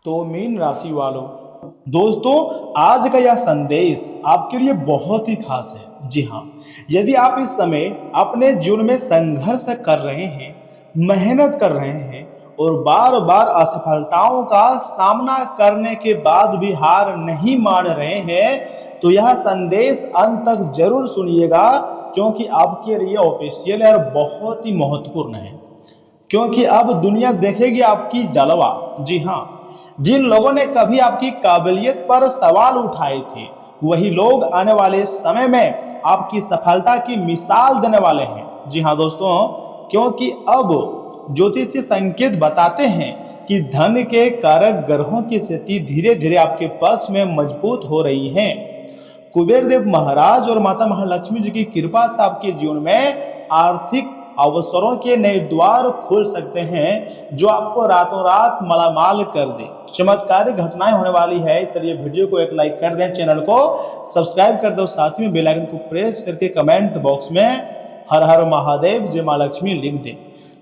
तो मीन राशि वालों, दोस्तों, आज का यह संदेश आपके लिए बहुत ही खास है। जी हाँ, यदि आप इस समय अपने जीवन में संघर्ष कर रहे हैं, मेहनत कर रहे हैं और बार बार असफलताओं का सामना करने के बाद भी हार नहीं मान रहे हैं, तो यह संदेश अंत तक जरूर सुनिएगा, क्योंकि आपके लिए ऑफिशियल है और बहुत ही महत्वपूर्ण है। क्योंकि अब दुनिया देखेगी आपकी जलवा। जी हाँ, जिन लोगों ने कभी आपकी काबिलियत पर सवाल उठाए थे, वही लोग आने वाले समय में आपकी सफलता की मिसाल देने वाले हैं। जी हाँ दोस्तों, क्योंकि अब ज्योतिषीय संकेत बताते हैं कि धन के कारक ग्रहों की स्थिति धीरे धीरे आपके पक्ष में मजबूत हो रही है। कुबेर देव महाराज और माता महालक्ष्मी जी की कृपा से आपके जीवन में आर्थिक अवसरों के नए द्वार खुल सकते हैं, जो आपको रातों रात मालामाल कर दे। चमत्कारिक घटनाएं होने वाली है, इसलिए वीडियो को एक लाइक कर दें, चैनल को सब्सक्राइब कर दो, साथ में बेल आइकन को प्रेस करके कमेंट बॉक्स में हर हर महादेव जय मां लक्ष्मी लिख दें।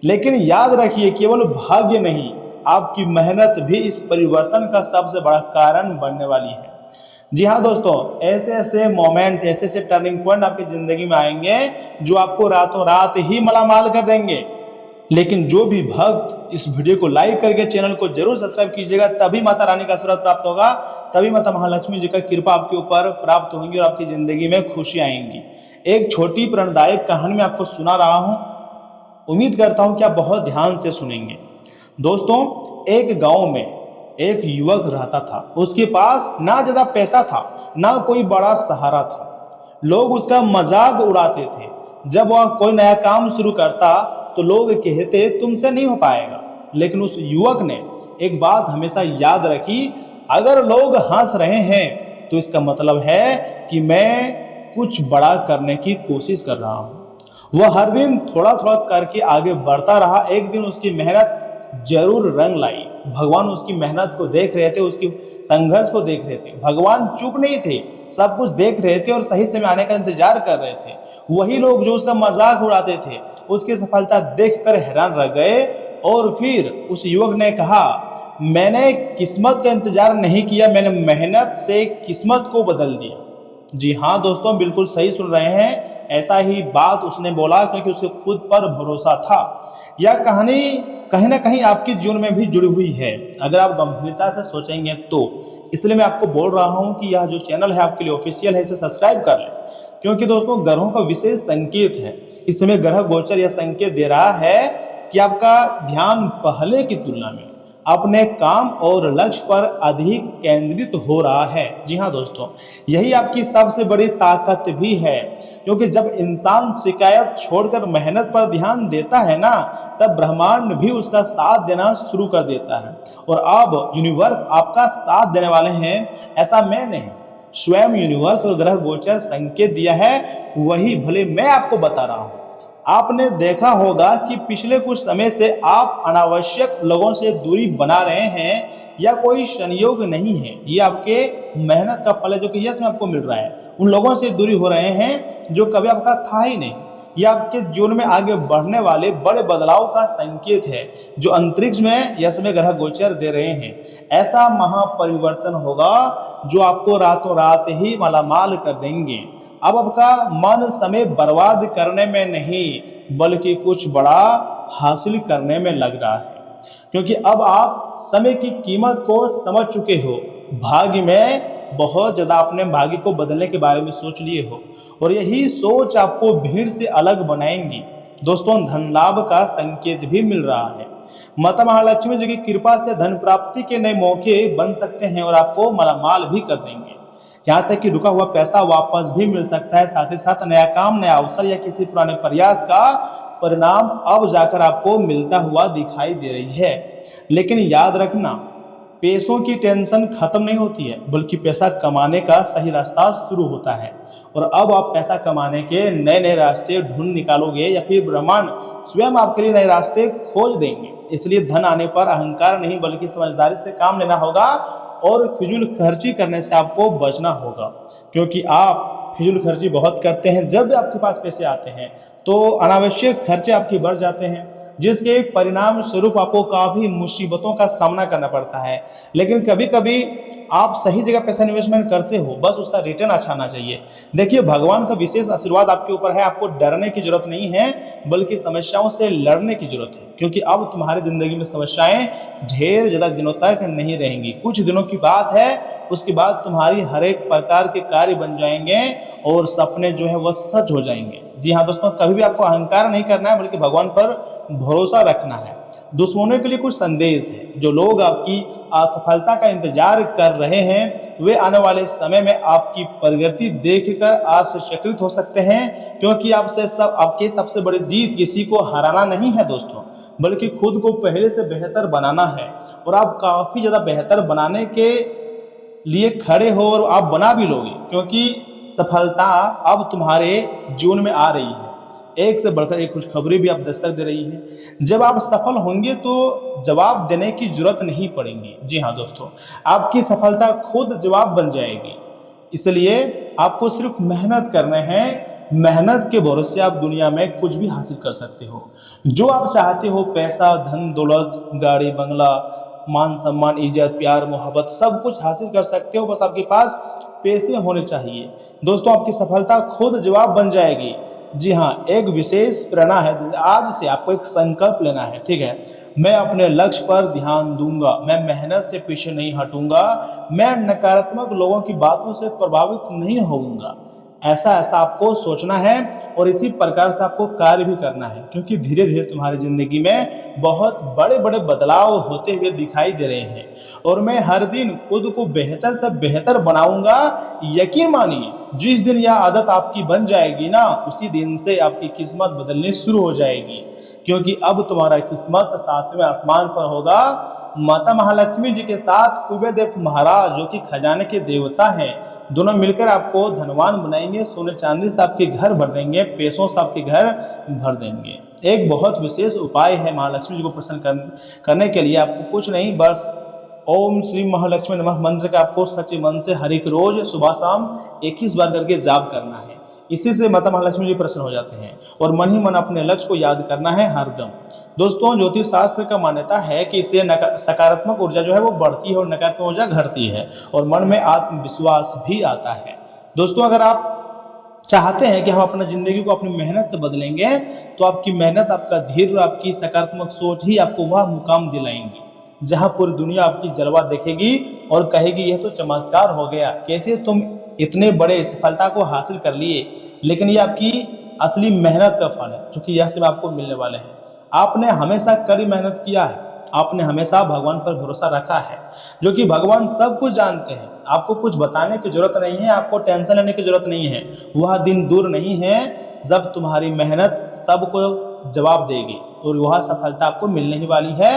लेकिन याद रखिए, केवल भाग्य नहीं, आपकी मेहनत भी इस परिवर्तन का सबसे बड़ा कारण बनने वाली है। जी हाँ दोस्तों, ऐसे ऐसे मोमेंट, ऐसे ऐसे टर्निंग पॉइंट आपकी जिंदगी में आएंगे जो आपको रातों रात ही मालामाल कर देंगे। लेकिन जो भी भक्त इस वीडियो को लाइक करके चैनल को जरूर सब्सक्राइब कीजिएगा, तभी माता रानी का आशीर्वाद प्राप्त होगा, तभी माता महालक्ष्मी जी का कृपा आपके ऊपर प्राप्त होंगी और आपकी जिंदगी में खुशी आएंगी। एक छोटी प्रेरणादायक कहानी में आपको सुना रहा हूं, उम्मीद करता हूं कि आप बहुत ध्यान से सुनेंगे। दोस्तों, एक गांव में एक युवक रहता था। उसके पास ना ज्यादा पैसा था, ना कोई बड़ा सहारा था। लोग उसका मजाक उड़ाते थे। जब वह कोई नया काम शुरू करता तो लोग कहते तुमसे नहीं हो पाएगा। लेकिन उस युवक ने एक बात हमेशा याद रखी, अगर लोग हंस रहे हैं तो इसका मतलब है कि मैं कुछ बड़ा करने की कोशिश कर रहा हूं। वह हर दिन थोड़ा थोड़ा करके आगे बढ़ता रहा। एक दिन उसकी मेहनत जरूर रंग लाई। भगवान उसकी मेहनत को देख रहे थे, उसकी संघर्ष को देख रहे थे। भगवान चुप नहीं थे, सब कुछ देख रहे थे और सही समय आने का इंतजार कर रहे थे। वही लोग जो उसका मजाक उड़ाते थे, उसकी सफलता देखकर हैरान रह गए। और फिर उस युवक ने कहा, मैंने किस्मत का इंतजार नहीं किया, मैंने मेहनत से किस्मत को बदल दिया। जी हाँ दोस्तों, बिल्कुल सही सुन रहे हैं। ऐसा ही बात उसने बोला, क्योंकि उसे खुद पर भरोसा था। यह कहानी कहीं ना कहीं आपके जीवन में भी जुड़ी हुई है, अगर आप गंभीरता से सोचेंगे तो। इसलिए मैं आपको बोल रहा हूं कि यह जो चैनल है आपके लिए ऑफिशियल है, इसे सब्सक्राइब कर लें। क्योंकि दोस्तों, ग्रहों का विशेष संकेत है। इस समय ग्रह गोचर यह संकेत दे रहा है कि आपका ध्यान पहले की तुलना में अपने काम और लक्ष्य पर अधिक केंद्रित हो रहा है। जी हाँ दोस्तों, यही आपकी सबसे बड़ी ताकत भी है। क्योंकि जब इंसान शिकायत छोड़कर मेहनत पर ध्यान देता है ना, तब ब्रह्मांड भी उसका साथ देना शुरू कर देता है। और अब यूनिवर्स आपका साथ देने वाले हैं, ऐसा मैं नहीं, स्वयं यूनिवर्स और ग्रह गोचर संकेत दिया है, वही भले मैं आपको बता रहा हूं। आपने देखा होगा कि पिछले कुछ समय से आप अनावश्यक लोगों से दूरी बना रहे हैं, या कोई संयोग नहीं है, ये आपके मेहनत का फल है, जो कि यश में आपको मिल रहा है। उन लोगों से दूरी हो रहे हैं जो कभी आपका था ही नहीं। ये आपके जीवन में आगे बढ़ने वाले बड़े बदलाव का संकेत है, जो अंतरिक्ष में यश में ग्रह गोचर दे रहे हैं। ऐसा महापरिवर्तन होगा जो आपको रातों रात ही मालामाल कर देंगे। अब आपका मन समय बर्बाद करने में नहीं, बल्कि कुछ बड़ा हासिल करने में लग रहा है। क्योंकि अब आप समय की कीमत को समझ चुके हो। भाग्य में बहुत ज्यादा अपने भाग्य को बदलने के बारे में सोच लिए हो, और यही सोच आपको भीड़ से अलग बनाएंगी। दोस्तों, धन लाभ का संकेत भी मिल रहा है। माता महालक्ष्मी जी की कृपा से धन प्राप्ति के नए मौके बन सकते हैं और आपको मालामाल भी कर देंगे। यहाँ तक कि रुका हुआ पैसा वापस भी मिल सकता है। साथ ही साथ नया काम, नया अवसर या किसी पुराने प्रयास का परिणाम अब जाकर आपको मिलता हुआ दिखाई दे रही है। लेकिन याद रखना, पैसों की टेंशन खत्म नहीं होती है, बल्कि पैसा कमाने का सही रास्ता शुरू होता है। और अब आप पैसा कमाने के नए नए रास्ते ढूंढ निकालोगे, या फिर ब्रह्मांड स्वयं आपके लिए नए रास्ते खोज देंगे। इसलिए धन आने पर अहंकार नहीं, बल्कि समझदारी से काम लेना होगा, और फिजूल खर्ची करने से आपको बचना होगा। क्योंकि आप फिजूल खर्ची बहुत करते हैं। जब भी आपके पास पैसे आते हैं तो अनावश्यक खर्चे आपके बढ़ जाते हैं। जिसके परिणाम स्वरूप आपको काफ़ी मुसीबतों का सामना करना पड़ता है। लेकिन कभी कभी आप सही जगह पैसा इन्वेस्टमेंट करते हो, बस उसका रिटर्न अच्छा आना चाहिए। देखिए, भगवान का विशेष आशीर्वाद आपके ऊपर है, आपको डरने की जरूरत नहीं है, बल्कि समस्याओं से लड़ने की जरूरत है, क्योंकि अब तुम्हारी जिंदगी में समस्याएं ढेर ज़्यादा दिनों तक नहीं रहेंगी। कुछ दिनों की बात है, उसके बाद तुम्हारी हर एक प्रकार के कार्य बन जाएंगे और सपने जो है वह सच हो जाएंगे। जी हाँ दोस्तों, कभी भी आपको अहंकार नहीं करना है, बल्कि भगवान पर भरोसा रखना है। दुश्मनों के लिए कुछ संदेश है। जो लोग आपकी असफलता का इंतजार कर रहे हैं, वे आने वाले समय में आपकी प्रगति देखकर आश्चर्यचकित हो सकते हैं, क्योंकि आपकी सबसे बड़ी जीत किसी को हराना नहीं है दोस्तों, बल्कि खुद को पहले से बेहतर बनाना है। और आप काफ़ी ज़्यादा बेहतर बनाने के लिए खड़े हो और आप बना भी लोगे, क्योंकि सफलता अब तुम्हारे जीवन में आ रही है। एक से बढ़कर एक खुशखबरी भी आप दस्तक दे रही है। जब आप सफल होंगे तो जवाब देने की जरूरत नहीं पड़ेगी। जी हाँ दोस्तों, आपकी सफलता खुद जवाब बन जाएगी। इसलिए आपको सिर्फ मेहनत करना है। मेहनत के भरोसे आप दुनिया में कुछ भी हासिल कर सकते हो। जो आप चाहते हो, पैसा, धन दौलत, गाड़ी बंगला, मान सम्मान, इज्जत, प्यार, मोहब्बत, सब कुछ हासिल कर सकते हो। बस आपके पास पैसे होने चाहिए। दोस्तों, आपकी सफलता खुद जवाब बन जाएगी। जी हाँ, एक विशेष प्रेरणा है। आज से आपको एक संकल्प लेना है, ठीक है। मैं अपने लक्ष्य पर ध्यान दूंगा, मैं मेहनत से पीछे नहीं हटूंगा, मैं नकारात्मक लोगों की बातों से प्रभावित नहीं होऊंगा। ऐसा ऐसा आपको सोचना है और इसी प्रकार से आपको कार्य भी करना है, क्योंकि धीरे धीरे तुम्हारी जिंदगी में बहुत बड़े बड़े बदलाव होते हुए दिखाई दे रहे हैं। और मैं हर दिन खुद को बेहतर से बेहतर बनाऊंगा। यकीन मानिए, जिस दिन यह आदत आपकी बन जाएगी ना, उसी दिन से आपकी किस्मत बदलनी शुरू हो जाएगी, क्योंकि अब तुम्हारा किस्मत सातवें आसमान पर होगा। माता महालक्ष्मी जी के साथ कुबेर देव महाराज, जो कि खजाने के देवता हैं, दोनों मिलकर आपको धनवान बनाएंगे। सोने चांदी से आपके घर भर देंगे, पैसों से आपके घर भर देंगे। एक बहुत विशेष उपाय है महालक्ष्मी जी को प्रसन्न करने के लिए। आपको कुछ नहीं, बस ओम श्री महालक्ष्मी नमः मंत्र का आपको सच्चे मन से हर एक रोज सुबह शाम 21 बार करके जाप करना है। इसी से माता महालक्ष्मी जी प्रसन्न हो जाते हैं। और मन ही मन अपने लक्ष्य को याद करना है हरदम। दोस्तों, ज्योतिष शास्त्र का मान्यता है कि इससे सकारात्मक ऊर्जा जो है वो बढ़ती है और नकारात्मक ऊर्जा घटती है, और मन में आत्मविश्वास भी आता है। दोस्तों, अगर आप चाहते हैं कि हम अपना जिंदगी को अपनी मेहनत से बदलेंगे, तो आपकी मेहनत, आपका धैर्य और आपकी सकारात्मक सोच ही आपको वह मुकाम दिलाएंगी जहां पूरी दुनिया आपकी जलवा देखेगी और कहेगी, यह तो चमत्कार हो गया, कैसे तुम इतने बड़े सफलता को हासिल कर लिए। लेकिन ये आपकी असली मेहनत का फल है, क्योंकि यह सिर्फ आपको मिलने वाले हैं। आपने हमेशा कड़ी मेहनत किया है, आपने हमेशा भगवान पर भरोसा रखा है, जो कि भगवान सब कुछ जानते हैं। आपको कुछ बताने की जरूरत नहीं है, आपको टेंशन लेने की जरूरत नहीं है। वह दिन दूर नहीं है जब तुम्हारी मेहनत सबको जवाब देगी और वह सफलता आपको मिलने ही वाली है।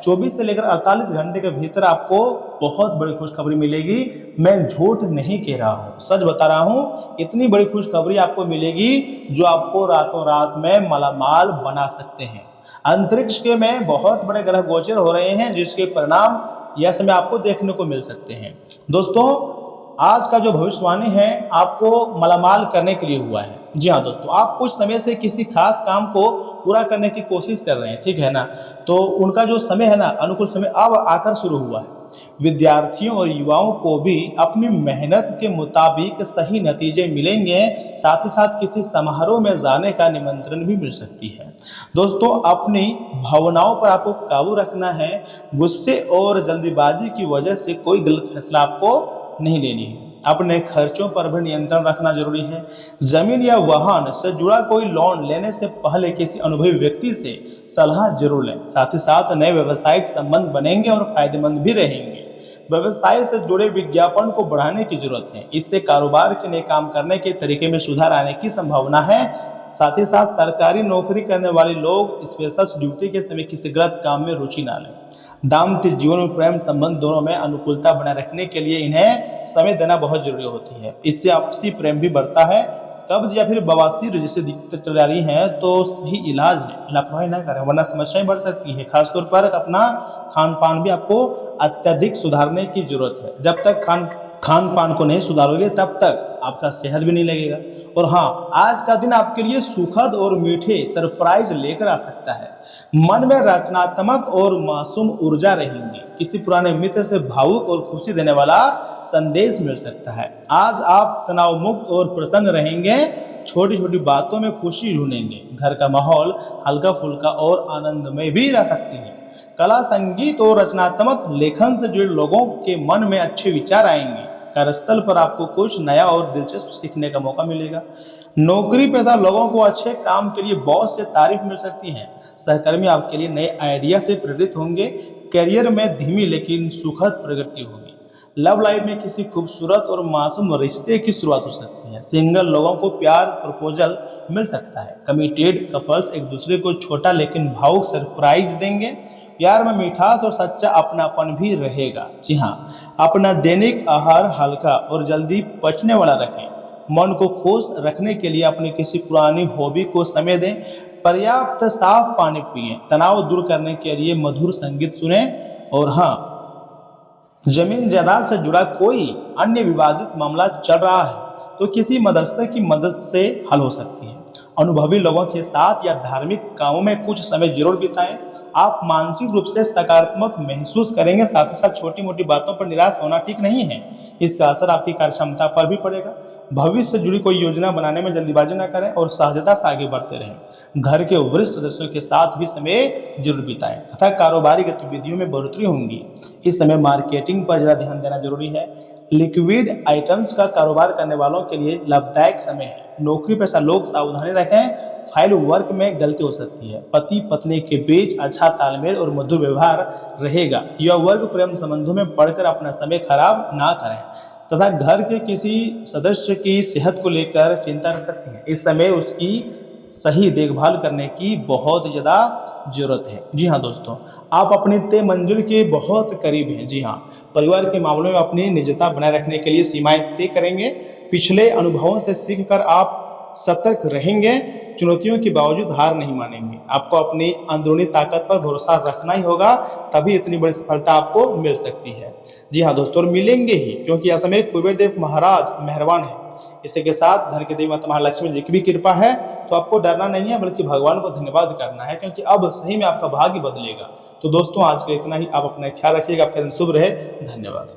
24 से लेकर 48 घंटे के भीतर आपको बहुत बड़ी खुशखबरी मिलेगी। मैं झूठ नहीं कह रहा हूँ, सच बता रहा हूँ। इतनी बड़ी खुशखबरी आपको मिलेगी जो आपको रातों रात में मालामाल बना सकते हैं। अंतरिक्ष के में बहुत बड़े ग्रह गोचर हो रहे हैं, जिसके परिणाम यह समय आपको देखने को मिल सकते हैं। दोस्तों, आज का जो भविष्यवाणी है आपको मालामाल करने के लिए हुआ है। जी हाँ दोस्तों, आप कुछ समय से किसी खास काम को पूरा करने की कोशिश कर रहे हैं, ठीक है ना। तो उनका जो समय है ना, अनुकूल समय अब आकर शुरू हुआ है। विद्यार्थियों और युवाओं को भी अपनी मेहनत के मुताबिक सही नतीजे मिलेंगे। साथ ही साथ किसी समारोह में जाने का निमंत्रण भी मिल सकती है। दोस्तों, अपनी भावनाओं पर आपको काबू रखना है। गुस्से और जल्दीबाजी की वजह से कोई गलत फैसला आपको नहीं लेनी है। अपने खर्चों पर भी नियंत्रण रखना जरूरी है। जमीन या वाहन से जुड़ा कोई लोन लेने से पहले किसी अनुभवी व्यक्ति से सलाह जरूर लें। साथ ही साथ नए व्यावसायिक संबंध बनेंगे और फायदेमंद भी रहेंगे। व्यवसाय से जुड़े विज्ञापन को बढ़ाने की जरूरत है। इससे कारोबार के लिए काम करने के तरीके में सुधार आने की संभावना है। साथ ही साथ सरकारी नौकरी करने वाले लोग स्पेशल ड्यूटी के समय किसी गलत काम में रुचि ना लें। दाम्पत्य जीवन और प्रेम संबंध दोनों में अनुकूलता बनाए रखने के लिए इन्हें समय देना बहुत जरूरी होती है। इससे आपसी प्रेम भी बढ़ता है। कब्ज या फिर बवासीर जैसे दिक्कत चल रही है तो सही इलाज लें, लापरवाही ना करें, वरना समस्याएं बढ़ सकती है। खासतौर पर अपना खान पान भी आपको अत्यधिक सुधारने की जरूरत है। जब तक खान पान को नहीं सुधारोगे तब तक आपका सेहत भी नहीं लगेगा। और हाँ, आज का दिन आपके लिए सुखद और मीठे सरप्राइज लेकर आ सकता है। मन में रचनात्मक और मासूम ऊर्जा रहेंगी। किसी पुराने मित्र से भावुक और खुशी देने वाला संदेश मिल सकता है। आज आप तनाव मुक्त और प्रसन्न रहेंगे। छोटी छोटी बातों में खुशी ढूंढेंगे। घर का माहौल हल्का फुल्का और आनंदमय भी रह सकती है। कला, संगीत और रचनात्मक लेखन से जुड़े लोगों के मन में अच्छे विचार आएंगे। कार्यस्थल पर आपको कुछ नया और दिलचस्प सीखने का मौका मिलेगा। नौकरी पेशा लोगों को अच्छे काम के लिए बॉस से तारीफ मिल सकती है। सहकर्मी आपके लिए नए आइडिया से प्रेरित होंगे। करियर में धीमी लेकिन सुखद प्रगति होगी। लव लाइफ में किसी खूबसूरत और मासूम रिश्ते की शुरुआत हो सकती है। सिंगल लोगों को प्यार प्रपोजल मिल सकता है। कमिटेड कपल्स एक दूसरे को छोटा लेकिन भावुक सरप्राइज देंगे। प्यार में मिठास और सच्चा अपनापन भी रहेगा। जी हाँ, अपना दैनिक आहार हल्का और जल्दी पचने वाला रखें। मन को खुश रखने के लिए अपनी किसी पुरानी हॉबी को समय दें। पर्याप्त साफ पानी पिएं। तनाव दूर करने के लिए मधुर संगीत सुनें। और हाँ, जमीन जायदाद से जुड़ा कोई अन्य विवादित मामला चल रहा है तो किसी मध्यस्थ की मदद से हल हो सकती है। अनुभवी लोगों के साथ या धार्मिक कामों में कुछ समय जरूर बिताएं। आप मानसिक रूप से सकारात्मक महसूस करेंगे। साथ ही साथ छोटी मोटी बातों पर निराश होना ठीक नहीं है। इसका असर आपकी कार्यक्षमता पर भी पड़ेगा। भविष्य से जुड़ी कोई योजना बनाने में जल्दीबाजी न करें और सहजता से आगे बढ़ते रहें। घर के वरिष्ठ सदस्यों के साथ भी समय जरूर बिताएं तथा कारोबारी गतिविधियों में बढ़ोतरी होंगी। इस समय मार्केटिंग पर ज़्यादा ध्यान देना जरूरी है। लिक्विड आइटम्स का कारोबार करने वालों के लिए लाभदायक समय है। नौकरी पेशा लोग सावधानी रखें। फाइल वर्क में गलती हो सकती है। पति पत्नी के बीच अच्छा तालमेल और मधुर व्यवहार रहेगा। युवा वर्ग प्रेम संबंधों में पढ़कर अपना समय खराब ना करें तथा घर के किसी सदस्य की सेहत को लेकर चिंता रख सकती हैं। इस समय उसकी सही देखभाल करने की बहुत ज़्यादा ज़रूरत है। जी हाँ दोस्तों, आप अपनी तय मंजिल के बहुत करीब हैं। जी हाँ, परिवार के मामलों में अपनी निजता बनाए रखने के लिए सीमाएं तय करेंगे। पिछले अनुभवों से सीखकर आप सतर्क रहेंगे। चुनौतियों के बावजूद हार नहीं मानेंगे। आपको अपनी अंदरूनी ताकत पर भरोसा रखना ही होगा, तभी इतनी बड़ी सफलता आपको मिल सकती है। जी हाँ दोस्तों, और मिलेंगे ही, क्योंकि असमय कुबेर देव महाराज मेहरबान है। इसी के साथ धन की देवी माता महालक्ष्मी जी की भी कृपा है। तो आपको डरना नहीं है, बल्कि भगवान को धन्यवाद करना है, क्योंकि अब सही में आपका भाग्य बदलेगा। तो दोस्तों, आज के इतना ही। आप अपना ख्याल रखिएगा। आपका दिन शुभ रहे। धन्यवाद।